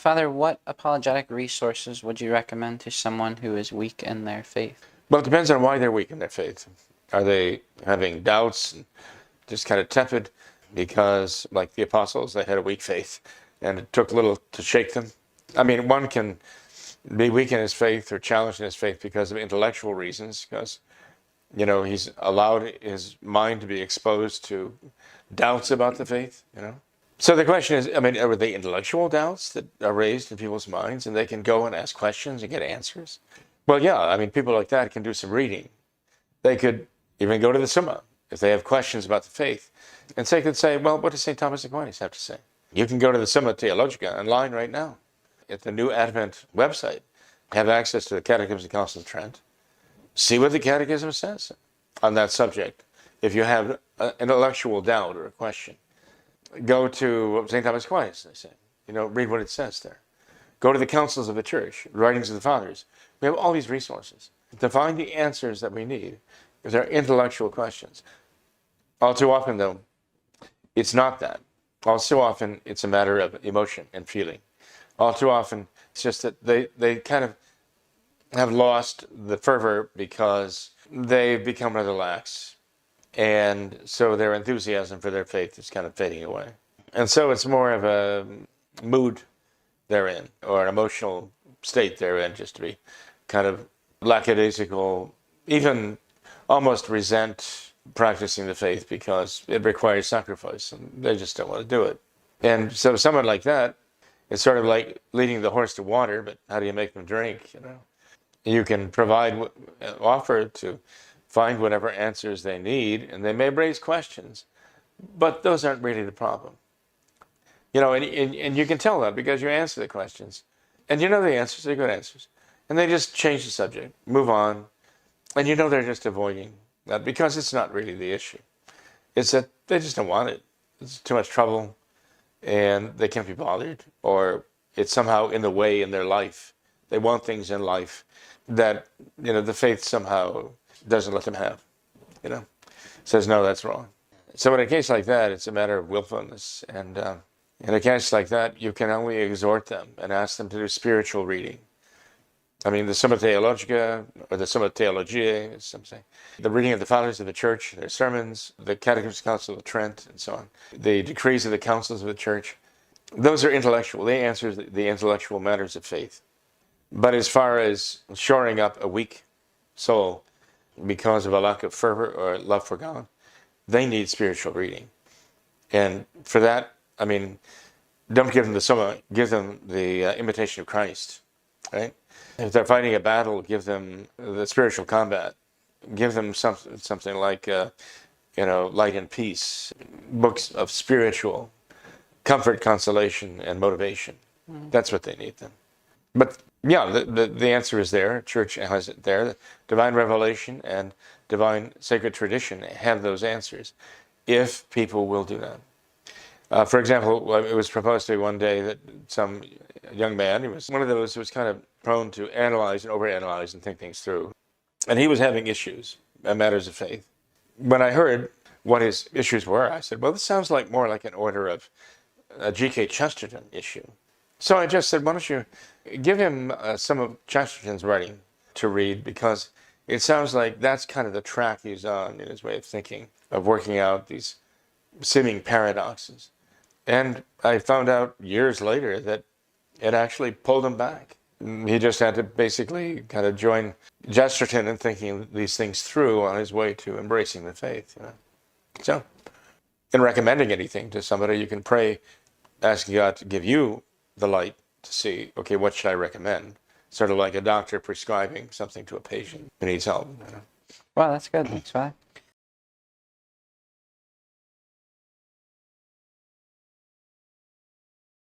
Father, what apologetic resources would you recommend to someone who is weak in their faith? Well, it depends on why they're weak in their faith. Are they having doubts and just kind of tepid because, like the apostles, they had a weak faith and it took little to shake them? I mean, one can be weak in his faith or challenged in his faith because of intellectual reasons, because, he's allowed his mind to be exposed to doubts about the faith, So the question is, are they intellectual doubts that are raised in people's minds and they can go and ask questions and get answers? Well, yeah, people like that can do some reading. They could even go to the Summa if they have questions about the faith. And they could say, well, what does St. Thomas Aquinas have to say? You can go to the Summa Theologica online right now at the New Advent website, have access to the Catechism of the Council of Trent, see what the Catechism says on that subject. If you have an intellectual doubt or a question, go to St. Thomas Aquinas, they say. Read what it says there. Go to the Councils of the Church, writings of the Fathers. We have all these resources to find the answers that we need if they're intellectual questions. All too often, though, it's not that. All too often, it's a matter of emotion and feeling. All too often, it's just that they kind of have lost the fervor because they've become rather lax. And so their enthusiasm for their faith is kind of fading away. And so it's more of a mood they're in, or an emotional state they're in, just to be kind of lackadaisical, even almost resent practicing the faith because it requires sacrifice, and they just don't want to do it. And so someone like that, it's sort of like leading the horse to water, but how do you make them drink, You can offer to find whatever answers they need, and they may raise questions, but those aren't really the problem. And you can tell that because you answer the questions. And the answers, they're good answers. And they just change the subject, move on. And they're just avoiding that because it's not really the issue. It's that they just don't want it. It's too much trouble, and they can't be bothered, or it's somehow in the way in their life. They want things in life that, the faith somehow doesn't let them have, says, no, that's wrong. So in a case like that, it's a matter of willfulness. And in a case like that, you can only exhort them and ask them to do spiritual reading. The Summa Theologica, or the Summa Theologiae, as some say, the reading of the Fathers of the Church, their sermons, the Catechism of the Council of Trent, and so on, the decrees of the councils of the Church, those are intellectual. They answer the intellectual matters of faith. But as far as shoring up a weak soul because of a lack of fervor or love for God, they need spiritual reading. And for that, don't give them the Summa, give them the Imitation of Christ, right? If they're fighting a battle, give them the spiritual combat. Give them something like, Light and Peace, books of spiritual comfort, consolation, and motivation. That's what they need then. But yeah, the answer is there. Church has it there. Divine revelation and divine sacred tradition have those answers, if people will do that. For example, it was proposed to me one day that some young man, he was one of those who was kind of prone to analyze and overanalyze and think things through. And he was having issues, matters of faith. When I heard what his issues were, I said, well, this sounds more like an order of a G.K. Chesterton issue. So I just said, why don't you give him some of Chesterton's writing to read, because it sounds like that's kind of the track he's on in his way of thinking, of working out these seeming paradoxes. And I found out years later that it actually pulled him back. He just had to basically kind of join Chesterton in thinking these things through on his way to embracing the faith. So, in recommending anything to somebody, you can pray, asking God to give you the light to see, okay, what should I recommend? Sort of like a doctor prescribing something to a patient who needs help. Wow, that's good. Thanks, Father.